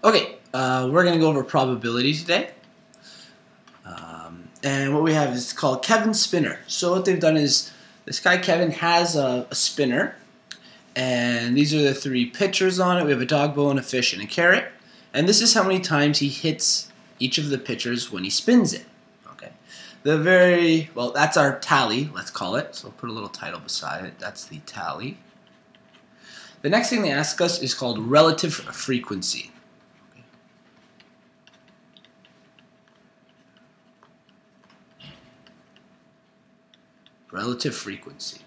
Okay, we're going to go over probability today. And what we have is called Kevin's spinner. So what they've done is this guy Kevin has a spinner, and these are the three pictures on it. We have a dog bone, a fish, and a carrot. And this is how many times he hits each of the pictures when he spins it. Okay. Well, that's our tally, let's call it. So we'll put a little title beside it. That's the tally. The next thing they ask us is called relative frequency. Relative frequency.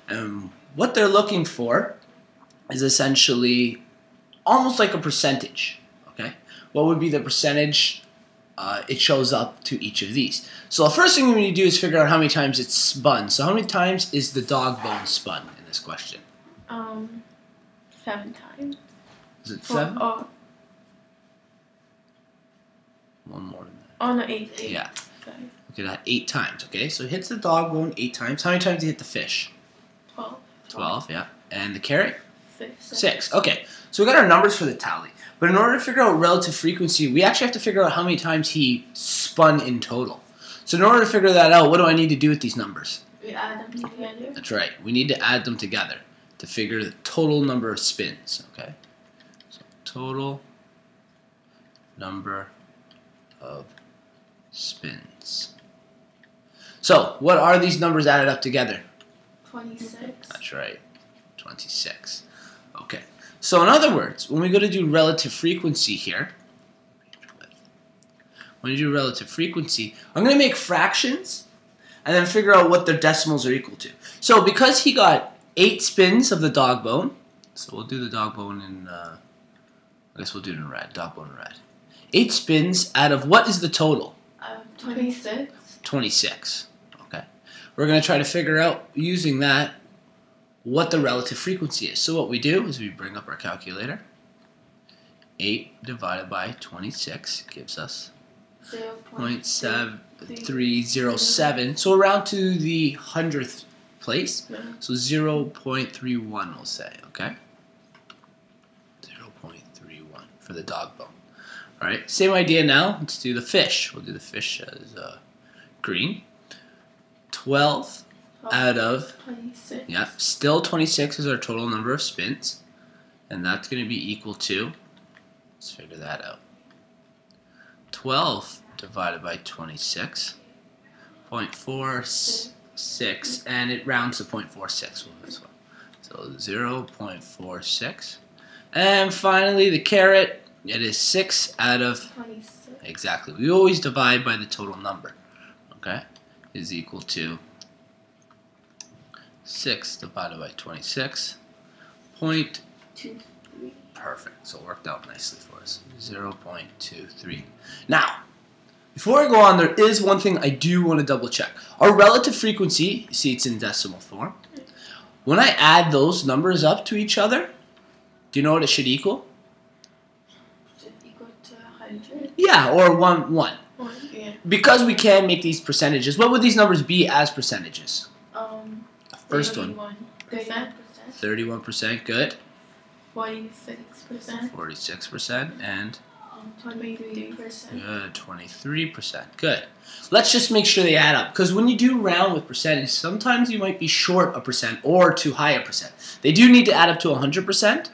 And what they're looking for is essentially almost like a percentage. Okay, what would be the percentage it shows up to each of these? So the first thing we need to do is figure out how many times it's spun. So how many times is the dog bone spun in this question? 7 times. Is it 7? Oh. One more than that. Oh no, 8. Yeah. Sorry. Look at that, 8 times. Okay, so it hits the dog bone 8 times. How many times did it hit the fish? 12. 12, yeah. And the carrot? 6. 6. Okay, so we got our numbers for the tally. But in order to figure out relative frequency, we actually have to figure out how many times he spun in total. So in order to figure that out, what do I need to do with these numbers? We add them together. That's right. We need to add them together to figure the total number of spins. Okay, so total number of spins. So what are these numbers added up together? 26. That's right, 26. Okay, so in other words, when we go to do relative frequency here, when you do relative frequency, I'm going to make fractions and then figure out what their decimals are equal to. So because he got 8 spins of the dog bone, so we'll do the dog bone in, I guess we'll do it in red, dog bone in red. 8 spins out of what is the total? 26. 26. Okay. We're going to try to figure out, using that, what the relative frequency is. So what we do is we bring up our calculator. 8 divided by 26 gives us 0.7307. So around to the 100th place. So 0.31 we'll say, okay? 0.31 for the dog bone. Alright, same idea now. Let's do the fish. We'll do the fish as green. 12 out of 26. Yeah, still 26 is our total number of spins. And that's going to be equal to, let's figure that out. 12 divided by 26, 0.46, and it rounds to 0.46 with this one. So 0.46. And finally, the carrot, it is 6 out of 26. Exactly. We always divide by the total number. Okay? Is equal to 6 divided by 26. 23. Perfect. So it worked out nicely for us. 0.23. Now, before I go on, there is one thing I do want to double check. Our relative frequency, you see it's in decimal form. When I add those numbers up to each other, do you know what it should equal? Should equal to 100. Yeah, or 1. Yeah. Because we can make these percentages, what would these numbers be as percentages? First one. 31%. 31%, good. 46%. 46%, and 23%. good, 23%. Good. Let's just make sure they add up, because when you do round with percentage, sometimes you might be short a percent or too high a percent. They do need to add up to 100%.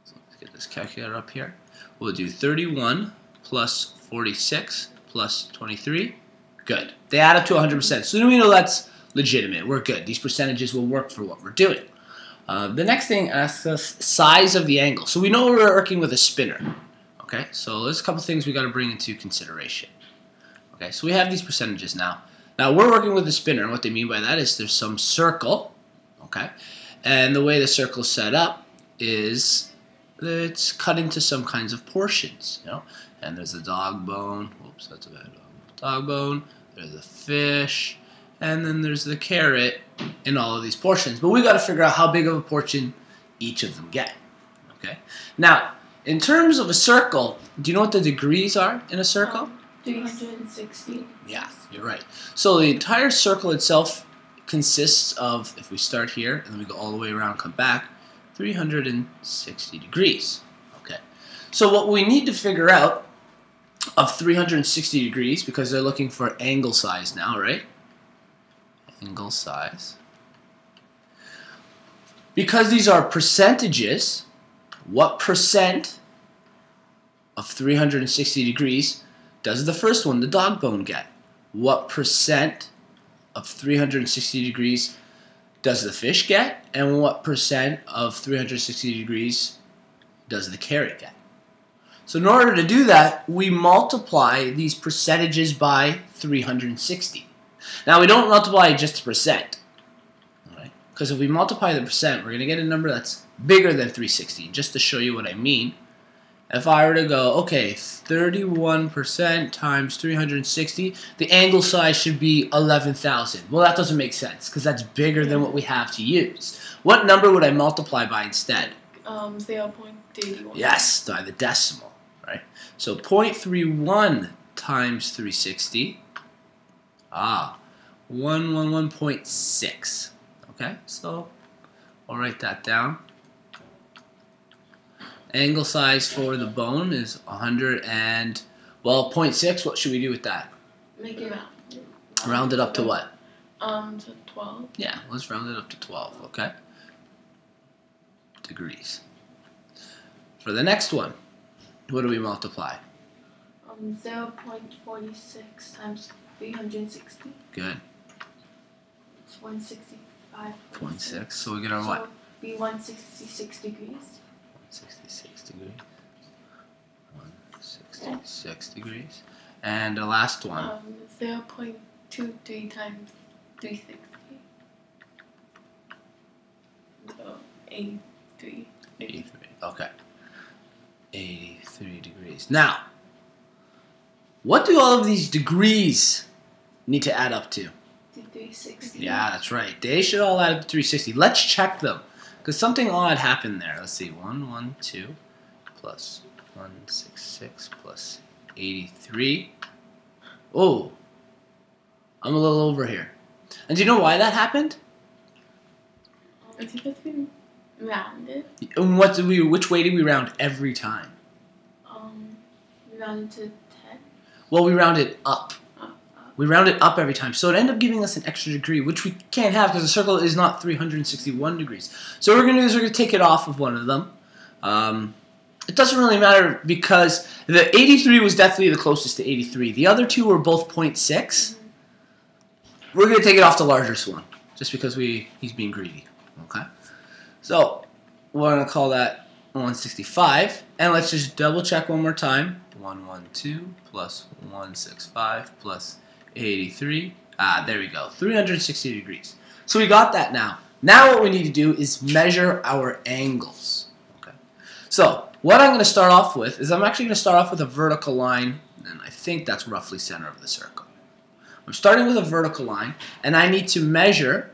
So let's get this calculator up here. We'll do 31 plus 46 plus 23. Good. They add up to 100%. So we know that's legitimate. We're good. These percentages will work for what we're doing. The next thing asks us size of the angle. So we know we're working with a spinner. Okay, so there's a couple things we got to bring into consideration. Okay, so we have these percentages now. Now we're working with a spinner, and what they mean by that is there's some circle. Okay, and the way the circle is set up is it's cut into some kinds of portions. You know, and there's a dog bone. Oops, that's a bad dog bone. There's a fish. And then there's the carrot in all of these portions. But we got to figure out how big of a portion each of them get. Okay. Now, in terms of a circle, do you know what the degrees are in a circle? 360. Yeah, you're right. So the entire circle itself consists of, if we start here and then we go all the way around and come back, 360 degrees. Okay. So what we need to figure out of 360 degrees, because they're looking for angle size now, right? Angle size. Because these are percentages, what percent of 360 degrees does the first one, the dog bone, get? What percent of 360 degrees does the fish get? And what percent of 360 degrees does the carrot get? So in order to do that, we multiply these percentages by 360. Now we don't multiply just the percent, right? Because if we multiply the percent, we're going to get a number that's bigger than 360. Just to show you what I mean, if I were to go, okay, 31% times 360, the angle size should be 11,000. Well, that doesn't make sense because that's bigger than what we have to use. What number would I multiply by instead? 0.31. Yes, by the decimal. Right? So 0.31 times 360, 111.6. Okay, so I'll write that down. Angle size for the bone is 100 and, well, 0.6, what should we do with that? Make it round. Round it up to what? To 12. Yeah, let's round it up to 12, okay? Degrees. For the next one, what do we multiply? 0.46 times 360. Good. It's 165. 0.6. So we get our what? So be 166 degrees. 166 degrees. 166 degrees. And the last one. 0.23 times 360. So 83. 83. Okay. 83 degrees. Now, what do all of these degrees need to add up to? 360. Yeah, that's right. They should all add up to 360. Let's check them. Because something odd happened there. Let's see. 112 plus 166 plus 83. Oh, I'm a little over here. And do you know why that happened? I think it's been rounded. And which way did we round every time? We rounded to 10. Well, we rounded up. Up. We round it up every time. So it ended up giving us an extra degree, which we can't have because the circle is not 361 degrees. So what we're going to do is we're going to take it off of one of them. It doesn't really matter because the 83 was definitely the closest to 83. The other two were both 0.6. We're going to take it off the largest one just because he's being greedy. Okay? So we're going to call that 165. And let's just double check one more time. 112 plus 165 plus 83. There we go. 360 degrees. So we got that now. Now what we need to do is measure our angles. Okay. So what I'm going to start off with is I'm actually going to start off with a vertical line, and I think that's roughly center of the circle. I'm starting with a vertical line, and I need to measure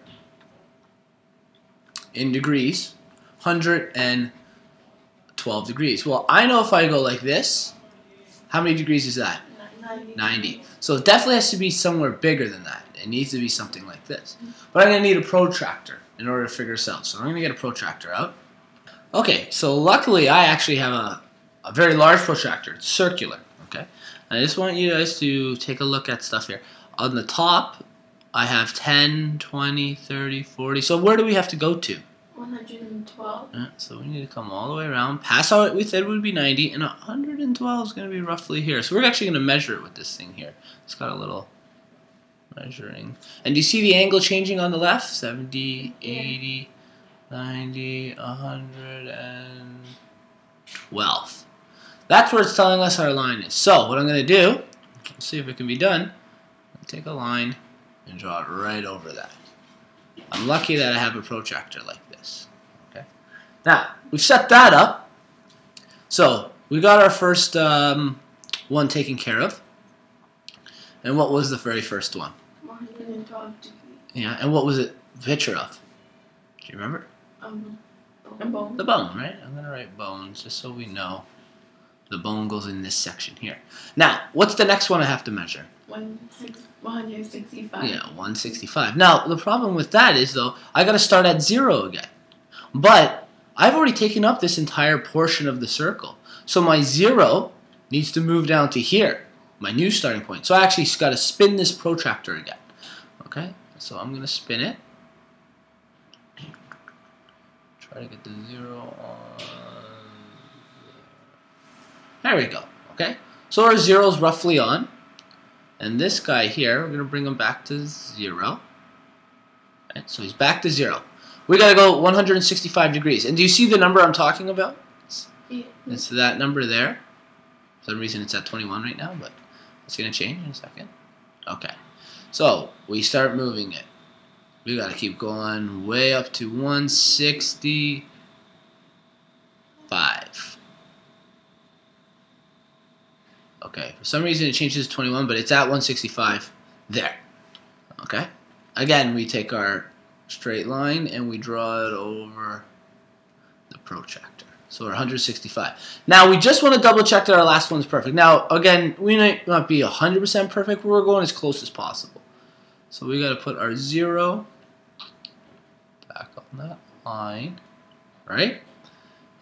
in degrees 112 degrees. Well, I know if I go like this, how many degrees is that? 90. So it definitely has to be somewhere bigger than that. It needs to be something like this. But I'm going to need a protractor in order to figure this out. So I'm going to get a protractor out. Okay, so luckily I actually have a very large protractor. It's circular. Okay, and I just want you guys to take a look at stuff here. On the top, I have 10, 20, 30, 40. So where do we have to go to? 112. So we need to come all the way around. Past how we said would be 90, and 112 is going to be roughly here. So we're actually going to measure it with this thing here. It's got a little measuring. And do you see the angle changing on the left? 70, 80, 90, 112. That's where it's telling us our line is. So what I'm going to do, let's see if it can be done. I'll take a line and draw it right over that. I'm lucky that I have a protractor like this. Okay. Now, we've set that up. So, we got our first one taken care of. And what was the very first one? 112 degrees. Yeah, and what was it a picture of? Do you remember? A bone. The bone, right? I'm going to write bones just so we know the bone goes in this section here. Now, what's the next one I have to measure? 165. Yeah, 165. Now, the problem with that is, though, I got to start at 0 again. But I've already taken up this entire portion of the circle. So my 0 needs to move down to here, my new starting point. So I actually got to spin this protractor again. Okay, so I'm going to spin it. Try to get the 0 on. There we go. Okay, so our 0 is roughly on. And this guy here, we're going to bring him back to 0. Right, so he's back to 0. We got to go 165 degrees. And do you see the number I'm talking about? Yeah. It's that number there. For some reason it's at 21 right now, but it's going to change in a second. Okay. So we start moving it. We got to keep going way up to 165. Okay. For some reason it changes to 21, but it's at 165 there. Okay. Again, we take our straight line and we draw it over the protractor. So we're 165. Now we just want to double check that our last one's perfect. Now again, we might not be 100% perfect, but we're going as close as possible. So we got to put our 0 back on that line, right?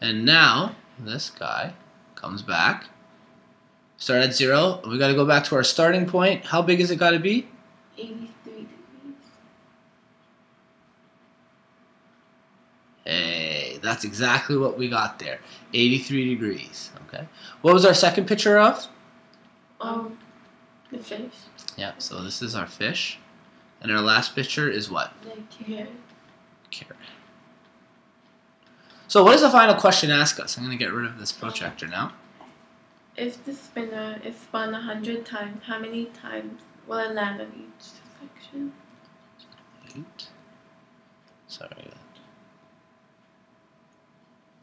And now this guy comes back. Start at 0. We got to go back to our starting point. How big is it got to be? 83 degrees. Hey, that's exactly what we got there. 83 degrees. Okay. What was our second picture of? The fish. Yeah, so this is our fish. And our last picture is what? The carrot. Carrot. So what does the final question ask us? I'm going to get rid of this protractor now. If the spinner is spun 100 times, how many times will it land on each section? 8. Sorry.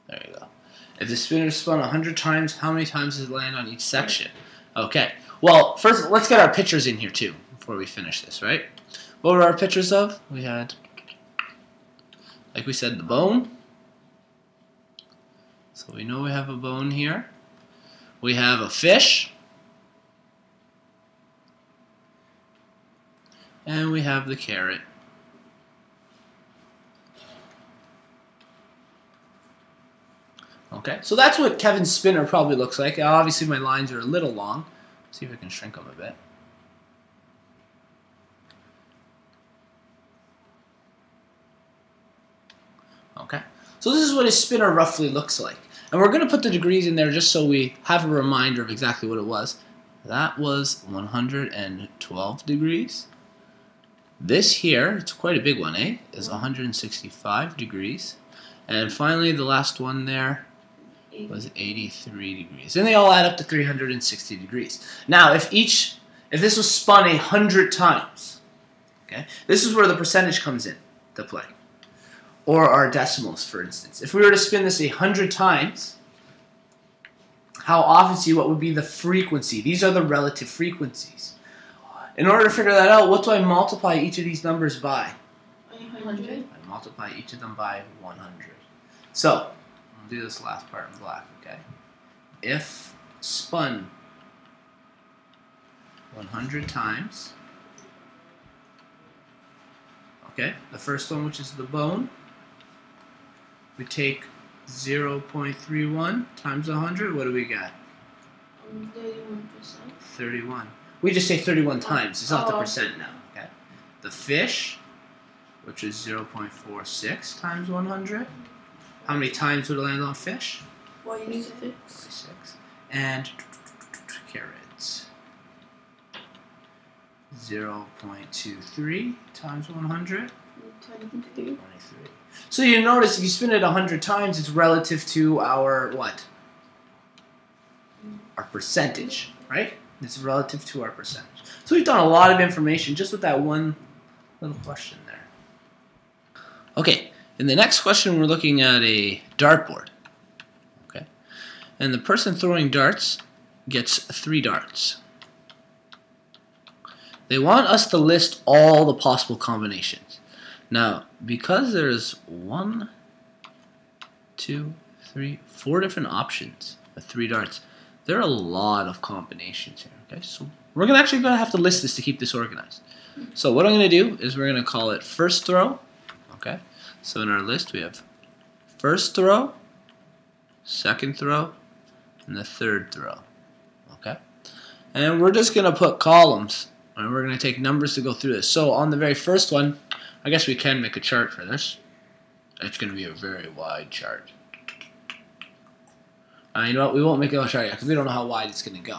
There you go. If the spinner is spun 100 times, how many times does it land on each section? Okay. Well, first, let's get our pictures in here, too, before we finish this, right? What were our pictures of? We had, like we said, the bone. So we know we have a bone here. We have a fish. And we have the carrot. Okay, so that's what Kevin's spinner probably looks like. Obviously my lines are a little long. Let's see if I can shrink them a bit. Okay, so this is what his spinner roughly looks like. And we're going to put the degrees in there just so we have a reminder of exactly what it was. That was 112 degrees. This here, it's quite a big one, eh? Is 165 degrees. And finally, the last one there was 83 degrees. And they all add up to 360 degrees. Now, if this was spun 100 times, okay, this is where the percentage comes in to play. Or our decimals, for instance. If we were to spin this 100 times, how often, see what would be the frequency? These are the relative frequencies. In order to figure that out, what do I multiply each of these numbers by? 100. I multiply each of them by 100. So, I'll do this last part in black, okay? If spun 100 times, okay, the first one, which is the bone, we take 0.31 times 100, what do we get? 31%. 31. We just say 31 times, it's not the percent now, okay? The fish, which is 0.46 times 100. How many times would it land on fish? 46. 46. And carrots. 0.23 times 100. 23. 23. So you notice if you spin it 100 times, it's relative to our what? Our percentage, right? It's relative to our percentage. So we've done a lot of information just with that one little question there. Okay, in the next question we're looking at a dartboard. Okay, and the person throwing darts gets 3 darts. They want us to list all the possible combinations. Now, because there's 1, 2, 3, 4 different options with 3 darts, there are a lot of combinations here. Okay, so we're gonna have to list this to keep this organized. So what I'm gonna do is we're gonna call it first throw. Okay, so in our list we have first throw, second throw, and the third throw. Okay? And we're just going to put columns, and we're going to take numbers to go through this. So on the very first one, I guess we can make a chart for this. It's going to be a very wide chart. You know what? We won't make a chart yet because we don't know how wide it's going to go.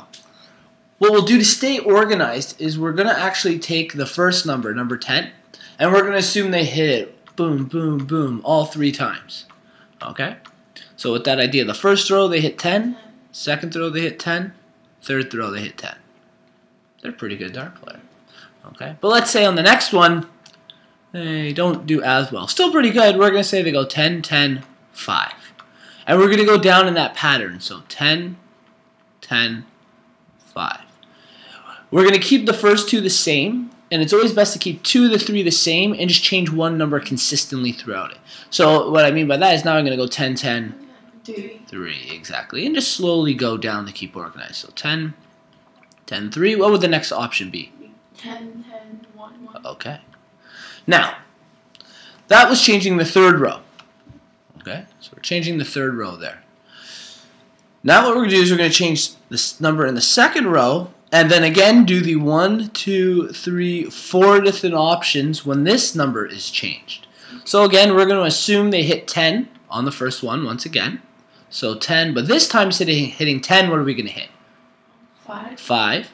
What we'll do to stay organized is we're going to actually take the first number, number 10, and we're going to assume they hit it, boom, boom, boom, all 3 times. Okay? So with that idea, the first throw they hit 10, second throw they hit 10, third throw they hit 10. They're a pretty good dart player. Okay? But let's say on the next one, they don't do as well. Still pretty good. We're going to say they go 10, 10, 5. And we're going to go down in that pattern. So 10, 10, 5. We're going to keep the first 2 the same. And it's always best to keep 2 of the 3 the same and just change one number consistently throughout it. So what I mean by that is now I'm going to go 10, 10, 3. Exactly. And just slowly go down to keep organized. So 10, 10, 3. What would the next option be? 10, 10, 1, 1. Okay. Now, that was changing the third row. Okay? So we're changing the third row there. Now what we're going to do is we're going to change this number in the second row and then again do the 1, 2, 3, 4 different options when this number is changed. So again, we're going to assume they hit 10 on the first one once again. So 10, but this time instead of hitting 10, what are we going to hit? 5. 5.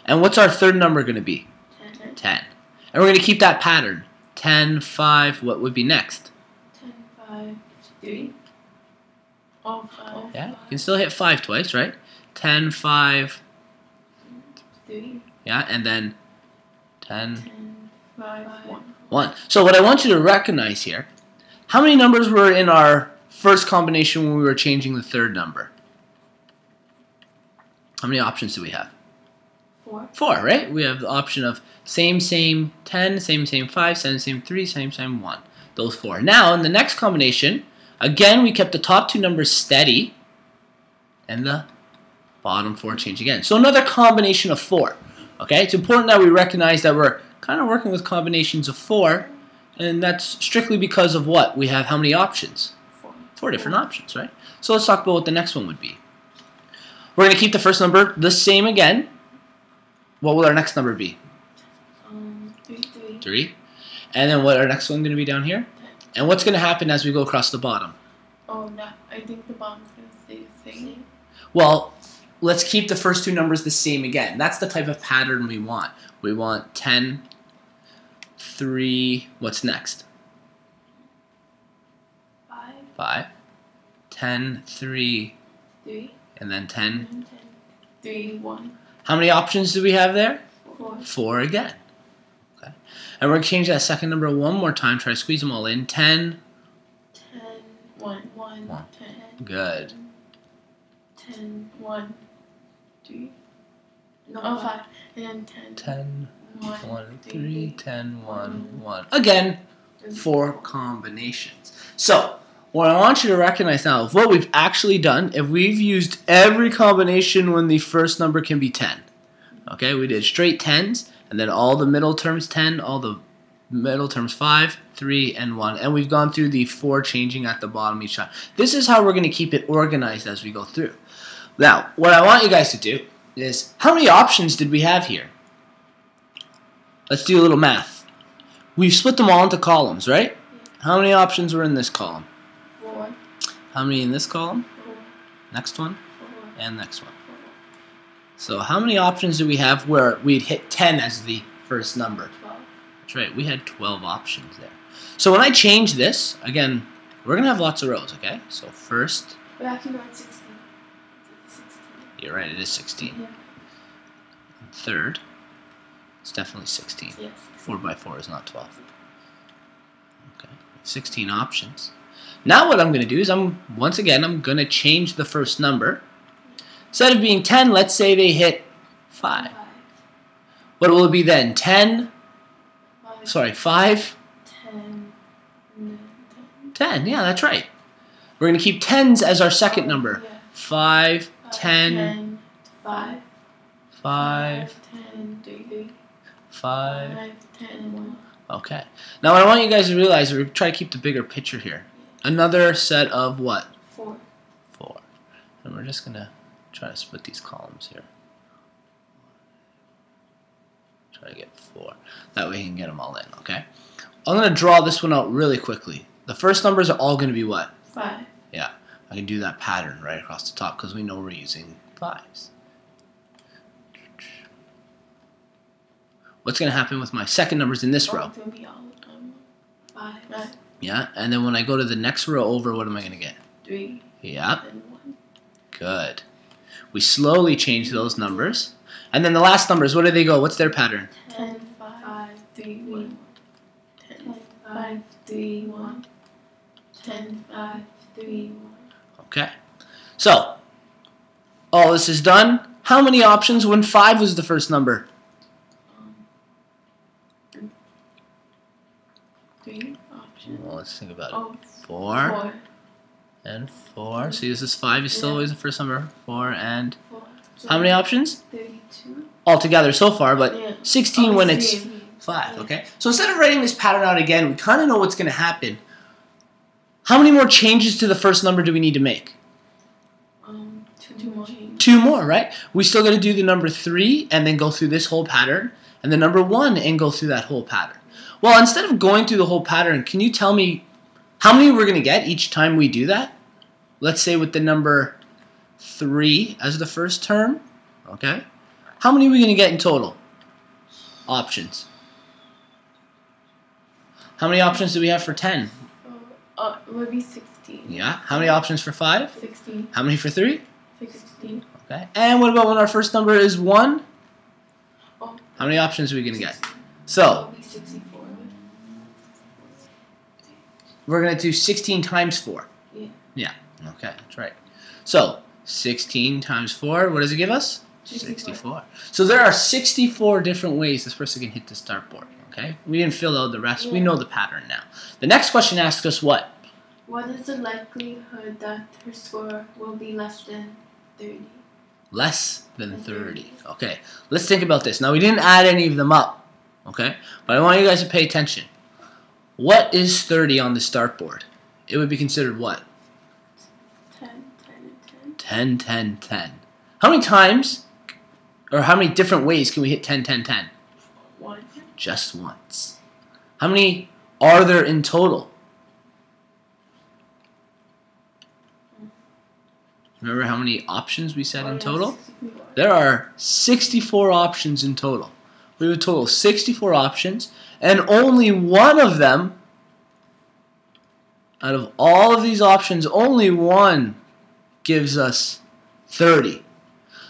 And what's our third number going to be? 10. 10. And we're going to keep that pattern. 10, 5, what would be next? 10, 5, 3. Oh, 5. Yeah, you can still hit 5 twice, right? 10, 5, 3. yeah, and then 10, 10, 5, 1. 1. So what I want you to recognize here, how many numbers were in our first combination when we were changing the third number? How many options do we have? 4. 4, right? We have the option of same, 10, same, 5, same, 3, same, 1. Those 4. Now, in the next combination, again, we kept the top 2 numbers steady, and the bottom 4 change again. So another combination of 4. Okay, it's important that we recognize that we're kind of working with combinations of 4, and that's strictly because of what? We have how many options? 4. 4 different options, right? So let's talk about what the next one would be. We're going to keep the first number the same again. What will our next number be? 3, 3. And then what our next one going to be down here? 10. And what's going to happen as we go across the bottom? Oh, no. I think the bottom's going to stay the same. Well, let's keep the first 2 numbers the same again. That's the type of pattern we want. We want 10, 3, what's next? 5. 5. 10, 3, 3. and then 10. 10, 3, 1. How many options do we have there? 4. 4 again. Okay. And we're going to change that second number one more time. Try to squeeze them all in. 10. 10, 1, 1, 1. 10. Good. 10, 1, 3. No, 5. And then 10. 10, 1, 1, 3, 10, 1, 1. Again, 4 combinations. So, what I want you to recognize now is what we've actually done, if we've used every combination when the first number can be 10. Okay, we did straight 10s, and then all the middle terms 10, all the middle terms 5, 3, and 1. And we've gone through the 4 changing at the bottom each time. This is how we're going to keep it organized as we go through. Now, what I want you guys to do is, how many options did we have here? Let's do a little math. We've split them all into columns, right? How many options were in this column? 4. How many in this column? 4. Next one? 4. And next one. 4. So how many options do we have where we'd hit 10 as the first number? 12. That's right, we had 12 options there. So when I change this, again, we're going to have lots of rows, okay? So first, But actually, no, it's 16. It's 16. you're right, it is 16. Yeah. Third, it's definitely 16. Yes. 4 by 4 is not 12. Okay, 16 options. Now what I'm going to do is once again, I'm going to change the first number. Instead of being 10, let's say they hit 5. 5. What will it be then? 10? 5. Sorry, 5? 10. 10, yeah, that's right. We're going to keep 10s as our second number. Yeah. 5, 5, 10, 10, 5. 5, 10, 3. 5. 5, 10, 1. Okay. Now what I want you guys to realize is we're trying to keep the bigger picture here. Another set of what? 4. 4. And we're just going to Try to split these columns here. Try to get 4. That way you can get them all in, okay? I'm going to draw this one out really quickly. The first numbers are all going to be what? 5. Yeah, I can do that pattern right across the top because we know we're using 5s. What's going to happen with my second numbers in this row? It's going to be all 5. Right. Yeah, and then when I go to the next row over, what am I going to get? 3. Yeah, And 1. good. We slowly change those numbers. And then the last numbers, what do they go? What's their pattern? 10, 5, 3, 1. 10, 5, 3, 1. 10, 5, 3, 1. Okay. So, all this is done. How many options when 5 was the first number? 3 options. Well, let's think about it. Oh, 4 and 4. See, this is 5 is still Yeah. always the first number. 4 and 4. So how many options? 32. Altogether so far, but Yeah. 16 when it's 16. 5, Yeah. okay? So instead of writing this pattern out again, we kind of know what's going to happen. How many more changes to the first number do we need to make? 2 more. 2 more, right? We still got to do the number 3 and then go through this whole pattern, and the number 1 and go through that whole pattern. Well, instead of going through the whole pattern, can you tell me how many we're going to get each time we do that? Let's say with the number 3 as the first term, okay? How many are we going to get in total? Options. How many options do we have for 10? It would be 16. Yeah. How many options for 5? 16. How many for 3? 16. Okay. And what about when our first number is 1? Oh. How many options are we going to get? It So, would be 64. we're going to do 16 times 4. Yeah. Yeah. Okay, that's right. So, 16 times 4, what does it give us? 64. So there are 64 different ways this person can hit the start board. Okay? We didn't fill out the rest. We Yeah. know the pattern now. The next question asks us what? What is the likelihood that her score will be less than 30? Less than 30. Okay, let's think about this. Now, we didn't add any of them up. Okay? But I want you guys to pay attention. What is 30 on the start board? It would be considered what? 10, 10, and 10. 10, 10, 10. How many times, or how many different ways can we hit 10, 10, 10? 1. Just once. How many are there in total? Remember how many options we said in total? There are 64 options in total. We have a total of 64 options, and only one of them, out of all of these options, only one gives us 30.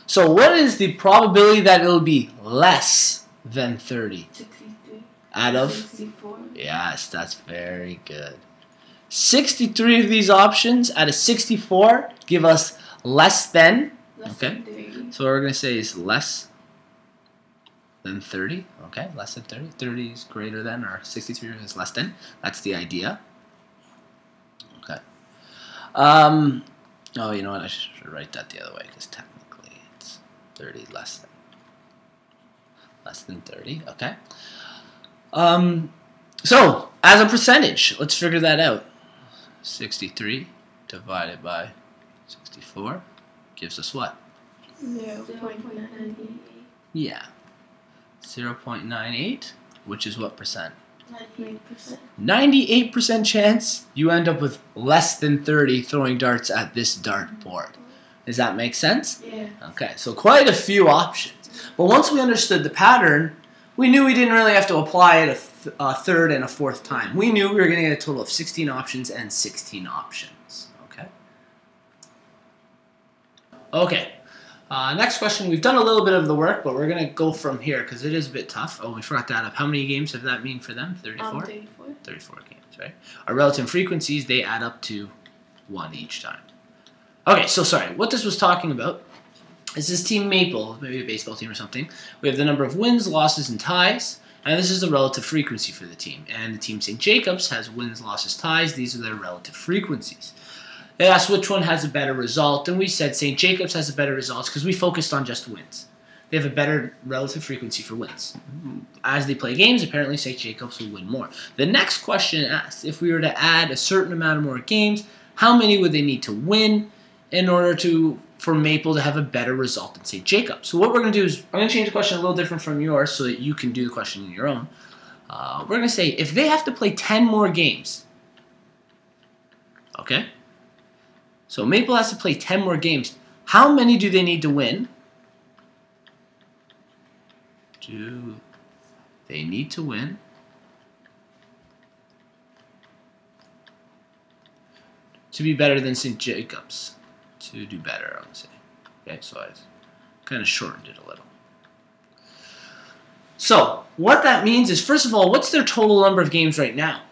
So what is the probability that it'll be less than 30? 63. Out of? 64. Yes, that's very good. 63 of these options out of 64 give us less than. Less Okay. than 30. So what we're going to say is less than 30. Okay, less than 30. 30 is greater than, or 63 is less than. That's the idea. Okay. Oh, you know what? I should write that the other way because technically it's 30 less than. Less than 30. Okay. So as a percentage, let's figure that out. 63 divided by 64 gives us what? 0.98. Yeah. 0.98, which is what percent? 98%. 98% chance you end up with less than 30 throwing darts at this dart board. Does that make sense? Yeah. Okay, so quite a few options. But once we understood the pattern, we knew we didn't really have to apply it a third and a fourth time. We knew we were going to get a total of 16 options and 16 options. Okay? Okay. Next question. We've done a little bit of the work, but we're going to go from here because it is a bit tough. Oh, we forgot to add up. How many games does that mean for them? 34? 34. 34 games, right? Our relative frequencies, they add up to 1 each time. Okay, so sorry. What this was talking about is this Team Maple, maybe a baseball team or something. We have the number of wins, losses, and ties, and this is the relative frequency for the team. And the Team St. Jacobs has wins, losses, ties. These are their relative frequencies. They asked which one has a better result, and we said St. Jacobs has a better result because we focused on just wins. They have a better relative frequency for wins. As they play games, apparently St. Jacobs will win more. The next question asks, if we were to add a certain amount of more games, how many would they need to win in order to for Maple to have a better result than St. Jacobs. So what we're going to do is I'm going to change the question a little different from yours so that you can do the question in your own. We're going to say if they have to play 10 more games, okay? So Maple has to play 10 more games. How many do they need to win? Do they need to win to be better than St. Jacobs? To do better, I would say. Okay, so I kind of shortened it a little. So, what that means is, first of all, what's their total number of games right now?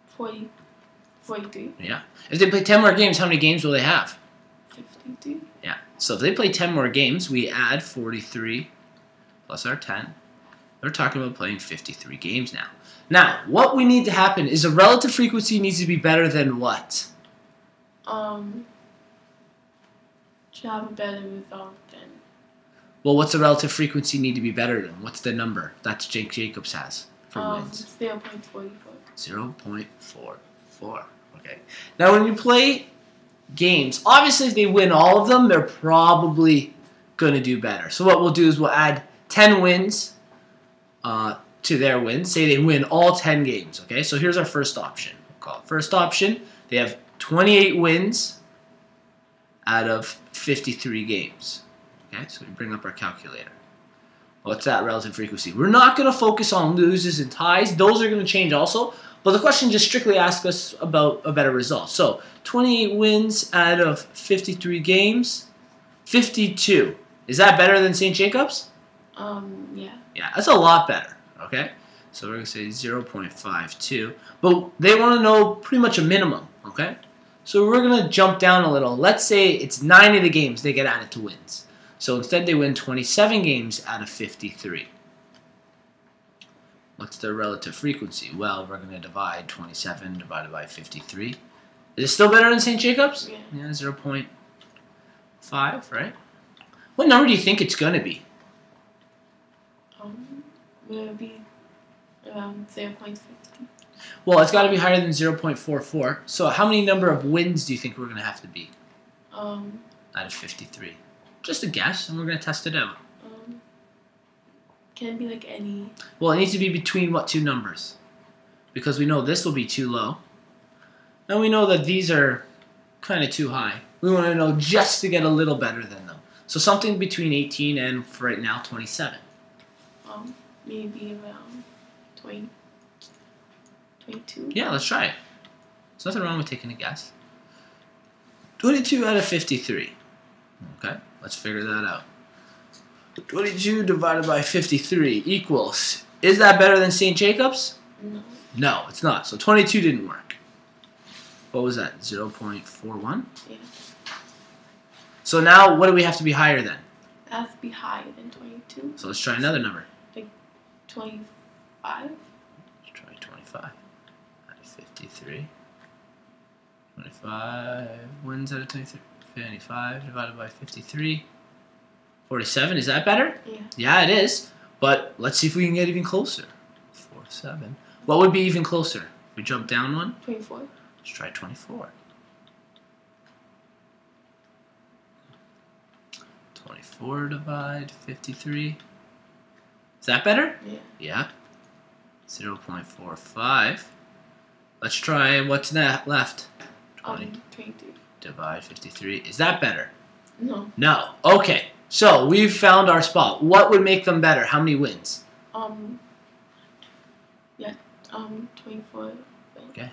43. Yeah. If they play 10 more games, how many games will they have? 52. Yeah. So if they play 10 more games, we add 43 plus our 10. They're talking about playing 53 games now. Now, what we need to happen is the relative frequency needs to be better than what? To have a better result than. Well, what's the relative frequency need to be better than? What's the number that St. Jacobs has for wins? 0.44. 0.44. Okay. Now, when you play games, obviously if they win all of them, they're probably going to do better. So what we'll do is we'll add 10 wins to their wins. Say they win all 10 games. Okay. So here's our first option. We'll call it first option. They have 28 wins out of 53 games. Okay, so we bring up our calculator. What's that relative frequency? We're not going to focus on loses and ties. Those are going to change also. But the question just strictly asks us about a better result. So 28 wins out of 53 games. 52. Is that better than St. Jacobs? Yeah. Yeah, that's a lot better. Okay, so we're going to say 0.52. But they want to know pretty much a minimum. Okay, so we're going to jump down a little. Let's say it's 9 of the games they get added to wins. So instead they win 27 games out of 53. What's their relative frequency? Well, we're going to divide 27 divided by 53. Is it still better than St. Jacobs? Yeah. 0.5, right? What number do you think it's going to be? Will it be around 0.50? Well, it's got to be higher than 0.44. So how many number of wins do you think we're going to have to be? Out of 53. Just a guess, and we're going to test it out. Can it be like any? Well, it needs to be between what two numbers? Because we know this will be too low. And we know that these are kind of too high. We want to know just to get a little better than them. So something between 18 and, for right now, 27. Maybe around 20, 22. Yeah, let's try it. There's nothing wrong with taking a guess. 22 out of 53. Okay, let's figure that out. 22 divided by 53 equals. Is that better than St. Jacobs? No. No, it's not. So 22 didn't work. What was that? 0.41? Yeah. So now what do we have to be higher than? It has to be higher than 22. So let's try another number. Like 25? Let's try 25 out of 53. 25 wins out of 23. 25 divided by 53. 47. Is that better? Yeah. Yeah, it is. But let's see if we can get even closer. 47. What would be even closer? If we jump down one? 24. Let's try 24. 24 divide 53. Is that better? Yeah. Yeah. 0.45. Let's try what's left. 23. Divide 53. Is that better? No. No. Okay. So we've found our spot. What would make them better? How many wins? 24. Okay.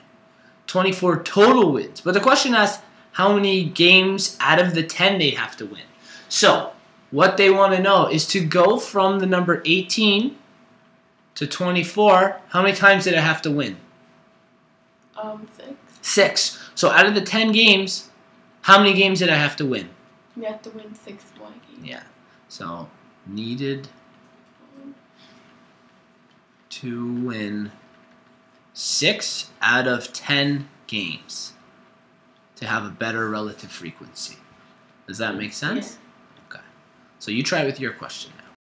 24 total wins. But the question asks how many games out of the 10 they have to win. So what they want to know is to go from the number 18 to 24. How many times did I have to win? 6. 6. So out of the 10 games, how many games did I have to win? We have to win 6 more games. Yeah. So needed to win 6 out of 10 games to have a better relative frequency. Does that make sense? Yeah. Okay. So you try with your question now.